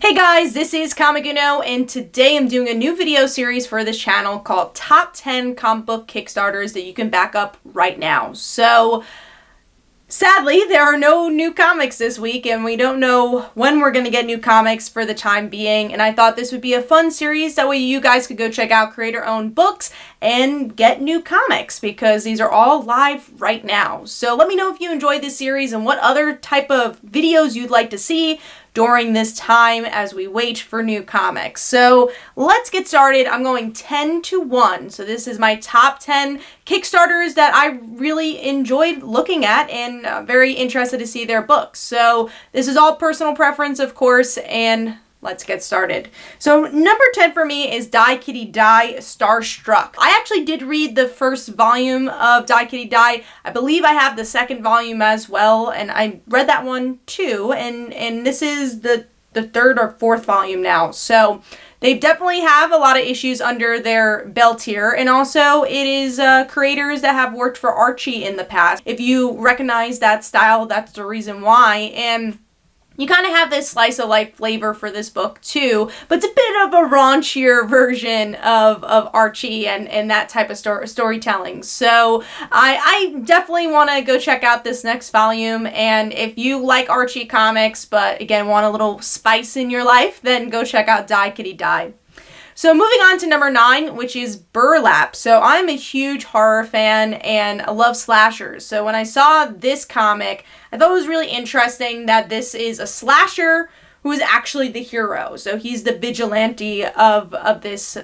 Hey guys, this is Comic Uno, and today I'm doing a new video series for this channel called Top 10 Comic Book Kickstarters that you can back up right now. So, sadly, there are no new comics this week, and we don't know when we're going to get new comics for the time being, and I thought this would be a fun series, that way you guys could go check out creator-owned books and get new comics, because these are all live right now. So let me know if you enjoyed this series and what other type of videos you'd like to see during this time as we wait for new comics. So let's get started. I'm going 10 to 1. So this is my top 10 Kickstarters that I really enjoyed looking at and very interested to see their books. So this is all personal preference, of course, and let's get started. So number 10 for me is Die Kitty Die Starstruck. I actually did read the first volume of Die Kitty Die. I believe I have the second volume as well, and I read that one too, and this is the third or fourth volume now. So they definitely have a lot of issues under their belt here, and also it is creators that have worked for Archie in the past. If you recognize that style, that's the reason why. And you kind of have this slice of life flavor for this book too, but it's a bit of a raunchier version of Archie and that type of storytelling. So I definitely want to go check out this next volume, and if you like Archie comics but again want a little spice in your life, then go check out Die Kitty Die. So moving on to number 9, which is Burlap. So I'm a huge horror fan and I love slashers. So when I saw this comic, I thought it was really interesting that this is a slasher who is actually the hero. So he's the vigilante of this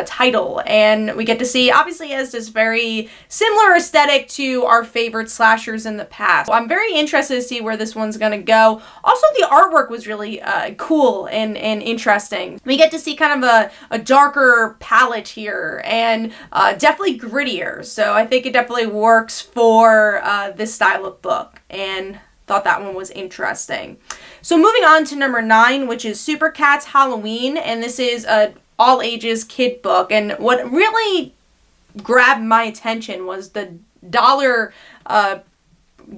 title. And we get to see, obviously, he has this very similar aesthetic to our favorite slashers in the past. So I'm very interested to see where this one's gonna go. Also, the artwork was really cool and interesting. We get to see kind of a darker palette here and definitely grittier. So I think it definitely works for this style of book, and thought that one was interesting. So moving on to number 9, which is Supercats Halloween, and this is a all ages kid book. And what really grabbed my attention was the dollar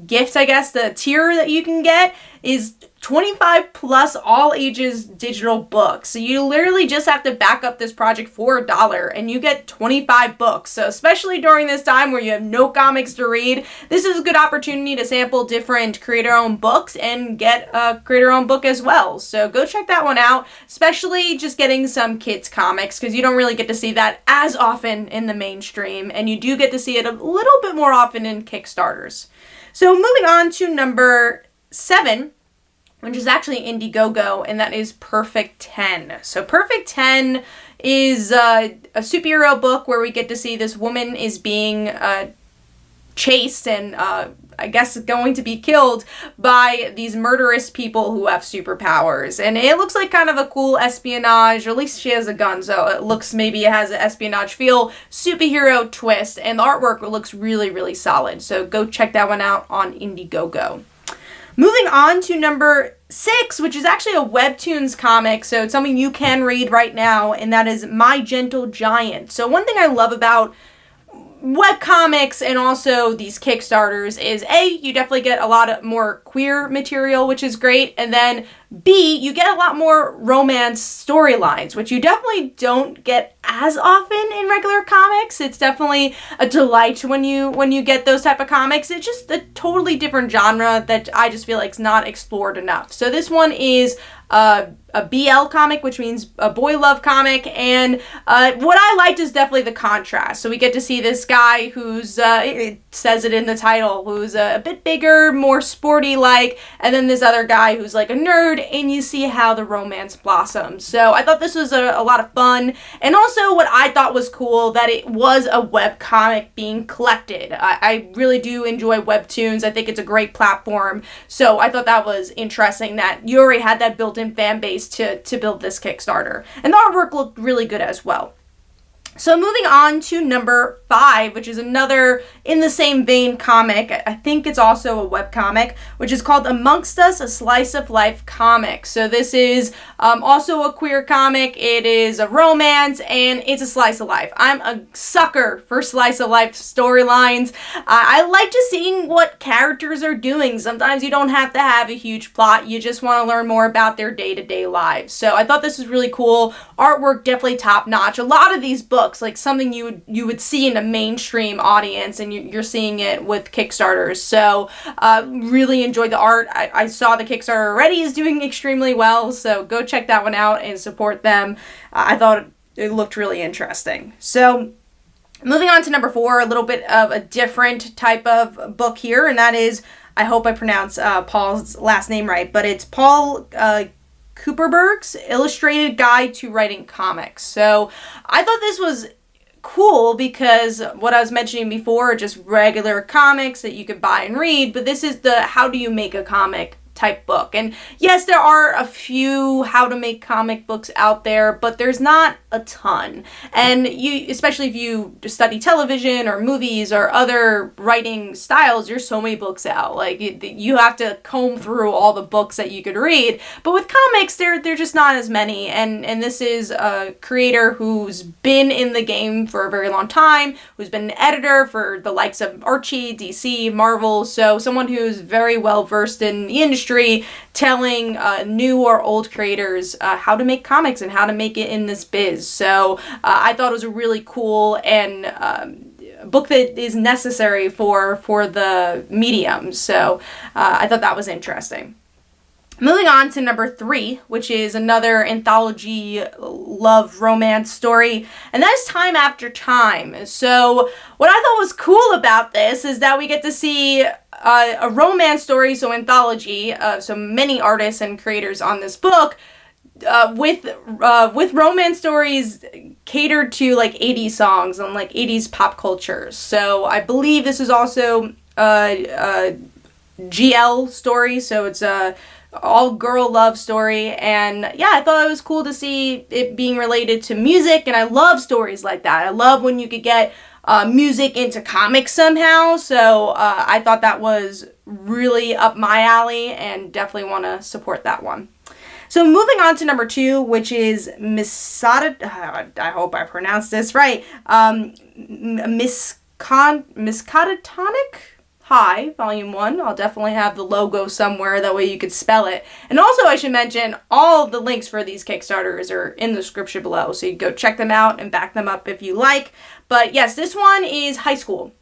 gift, I guess, the tier that you can get is 25 plus all ages digital books. So you literally just have to back up this project for $1 and you get 25 books. So especially during this time where you have no comics to read, this is a good opportunity to sample different creator-owned books and get a creator-owned book as well. So go check that one out, especially just getting some kids comics, because you don't really get to see that as often in the mainstream, and you do get to see it a little bit more often in Kickstarters. So moving on to number 7, which is actually Indiegogo, and that is Perfect 10. So Perfect 10 is a superhero book where we get to see this woman is being chased and I guess going to be killed by these murderous people who have superpowers. And it looks like kind of a cool espionage, or at least she has a gun, so it looks maybe it has an espionage feel, superhero twist, and the artwork looks really, really solid. So go check that one out on Indiegogo. Moving on to number 6, which is actually a webtoons comic, so it's something you can read right now, and that is My Gentle Giant. So one thing I love about webcomics and also these Kickstarters is A, you definitely get a lot of more queer material, which is great, and then B, you get a lot more romance storylines, which you definitely don't get as often in regular comics. It's definitely a delight when you get those type of comics. It's just a totally different genre that I just feel like is not explored enough. So this one is a BL comic, which means a boy love comic, and what I liked is definitely the contrast. So we get to see this guy who's, it says it in the title, who's a bit bigger, more sporty like, and then this other guy who's like a nerd, and you see how the romance blossoms. So I thought this was a lot of fun, and also what I thought was cool, that it was a web comic being collected. I really do enjoy webtoons. I think it's a great platform, so I thought that was interesting that you already had that built-in fan base to build this Kickstarter. And the artwork looked really good as well. So moving on to number 5, which is another in the same vein comic. I think it's also a webcomic, which is called Amongst Us, a Slice of Life comic. So this is also a queer comic. It is a romance, and it's a slice of life. I'm a sucker for slice of life storylines. I like just seeing what characters are doing. Sometimes you don't have to have a huge plot. You just want to learn more about their day-to-day lives. So I thought this was really cool. Artwork definitely top-notch. A lot of these books, like something you would see in a mainstream audience, and you're seeing it with Kickstarters. So really enjoyed the art. I saw the Kickstarter already is doing extremely well, so go check that one out and support them. I thought it looked really interesting. So moving on to number 4, a little bit of a different type of book here, and that is, I hope I pronounce Paul's last name right, but it's Paul Kupperberg's Illustrated Guide to Writing Comics. So I thought this was cool because what I was mentioning before are just regular comics that you could buy and read, but this is the how do you make a comic type book. And yes, there are a few how to make comic books out there, but there's not a ton. And you, especially if you study television or movies or other writing styles, there's so many books out. Like you have to comb through all the books that you could read. But with comics, they're just not as many. And this is a creator who's been in the game for a very long time, who's been an editor for the likes of Archie, DC, Marvel. So someone who's very well versed in the industry, telling new or old creators how to make comics and how to make it in this biz. So I thought it was a really cool and book that is necessary for the medium. So I thought that was interesting. Moving on to number 3, which is another anthology love romance story, and that is Time After Time. So what I thought was cool about this is that we get to see a romance story, so anthology, so many artists and creators on this book, with romance stories catered to like 80s songs and like 80s pop culture. So I believe this is also a GL story, so it's a all girl love story, and yeah, I thought it was cool to see it being related to music, and I love stories like that. I love when you could get music into comics somehow, so I thought that was really up my alley and definitely want to support that one. So moving on to number 2, which is Miskatonic, I hope I pronounced this right, Miskatonic Hi, Volume 1. I'll definitely have the logo somewhere, that way you could spell it. And also I should mention, all the links for these Kickstarters are in the description below, so you can go check them out and back them up if you like. But yes, this one is high school.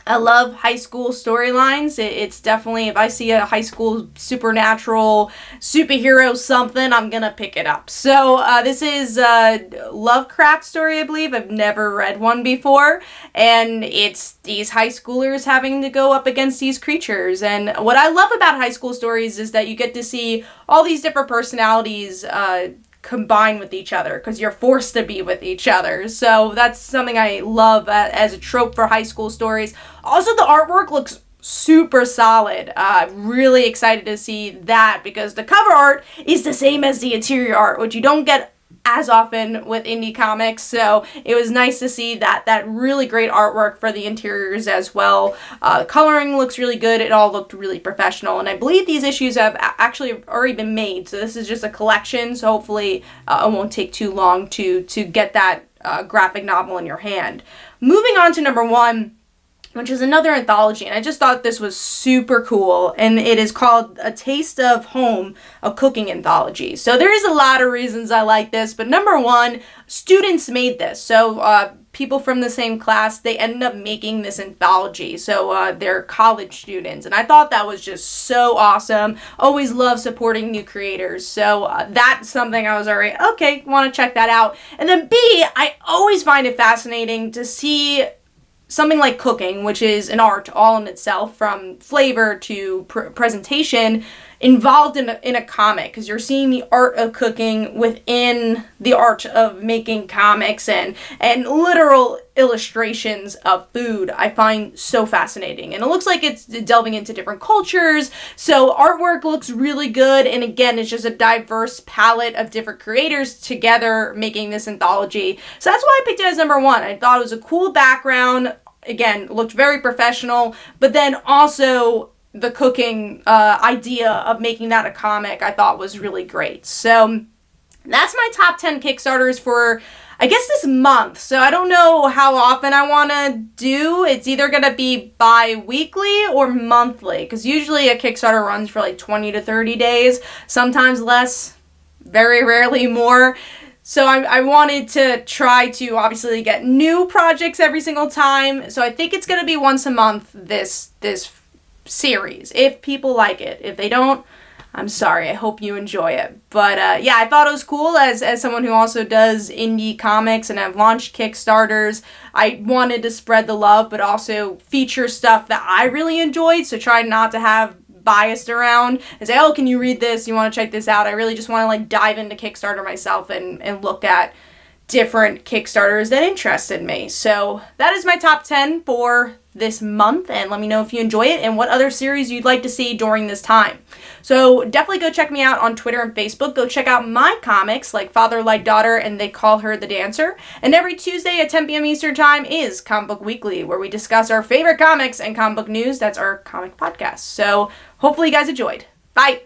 I love high school storylines. It's definitely, if I see a high school supernatural superhero something, I'm gonna pick it up. So this is a Lovecraft story, I believe. I've never read one before. And it's these high schoolers having to go up against these creatures. And what I love about high school stories is that you get to see all these different personalities combine with each other, because you're forced to be with each other. So that's something I love as a trope for high school stories. Also, the artwork looks super solid. Really excited to see that, because the cover art is the same as the interior art, which you don't get as often with indie comics, so it was nice to see that really great artwork for the interiors as well. The coloring looks really good. It all looked really professional, and I believe these issues have actually already been made, so this is just a collection, so hopefully it won't take too long to get that graphic novel in your hand. Moving on to number 1, which is another anthology, and I just thought this was super cool, and it is called A Taste of Home, a Cooking Anthology. So there is a lot of reasons I like this, but number 1, students made this. So people from the same class, they ended up making this anthology. So they're college students, and I thought that was just so awesome. Always love supporting new creators. So that's something I was already, okay, want to check that out. And then B, I always find it fascinating to see something like cooking, which is an art all in itself, from flavor to presentation, involved in a comic, because you're seeing the art of cooking within the art of making comics, and literal illustrations of food I find so fascinating. And it looks like it's delving into different cultures, so artwork looks really good, and again, it's just a diverse palette of different creators together making this anthology. So that's why I picked it as number one. I thought it was a cool background, again, looked very professional, but then also the cooking idea of making that a comic I thought was really great. So that's my top 10 Kickstarters for, I guess, this month. So I don't know how often I want to do. It's either going to be bi-weekly or monthly, because usually a Kickstarter runs for like 20 to 30 days, sometimes less, very rarely more. So I wanted to try to obviously get new projects every single time. So I think it's going to be once a month this series, if people like it. If they don't, I'm sorry. I hope you enjoy it. But yeah, I thought it was cool as someone who also does indie comics and have launched Kickstarters. I wanted to spread the love, but also feature stuff that I really enjoyed. So try not to have biased around and say, oh, can you read this? You want to check this out? I really just want to like dive into Kickstarter myself and look at different Kickstarters that interested me. So that is my top 10 for this month, and let me know if you enjoy it and what other series you'd like to see during this time. So definitely go check me out on Twitter and Facebook. Go check out my comics like Father Like Daughter and They Call Her the Dancer. And every Tuesday at 10 p.m. Eastern Time is Comic Book Weekly, where we discuss our favorite comics and comic book news. That's our comic podcast. So hopefully you guys enjoyed. Bye!